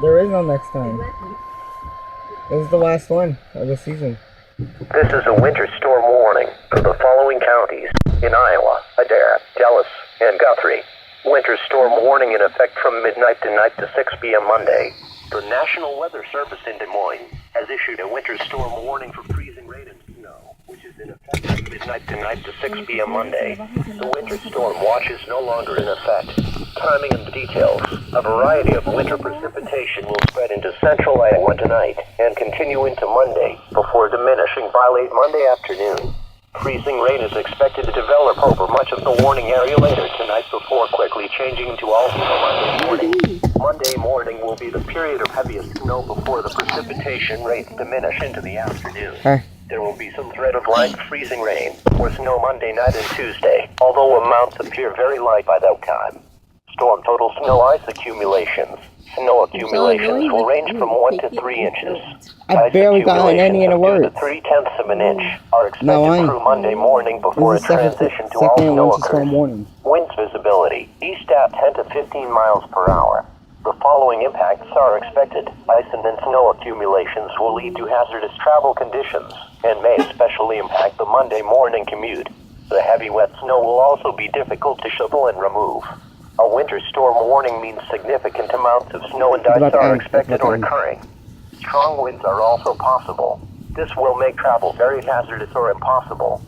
There is no next time. This is the last one of the season. This is a winter storm warning for the following counties in Iowa: Adair, Dallas, and Guthrie. Winter storm warning in effect from midnight tonight to 6 p.m. Monday. The National Weather Service in Des Moines has issued a winter storm warning for freezing rain and snow, which is in effect from midnight tonight to 6 p.m. Monday. The winter storm watch is no longer in effect. Timing and details. A variety of winter precipitation will spread into central Iowa tonight and continue into Monday before diminishing by late Monday afternoon. Freezing rain is expected to develop over much of the warning area later tonight before quickly changing to all Monday morning. Monday morning will be the period of heaviest snow before the precipitation rates diminish into the afternoon. There will be some threat of light freezing rain or snow Monday night and Tuesday, although amounts appear very light by that time. Storm total snow ice accumulations. Snow accumulations will range from 1 to 3 inches. I barely got any in a word. 2 to 3/10 of an inch are expected through Monday morning before a transition to all snow occurs. Winds visibility, east at 10 to 15 miles per hour. The following impacts are expected. Ice and snow accumulations will lead to hazardous travel conditions and may especially impact the Monday morning commute. The heavy wet snow will also be difficult to shovel and remove. A winter storm warning means significant amounts of snow and ice are expected or occurring. Strong winds are also possible. This will make travel very hazardous or impossible.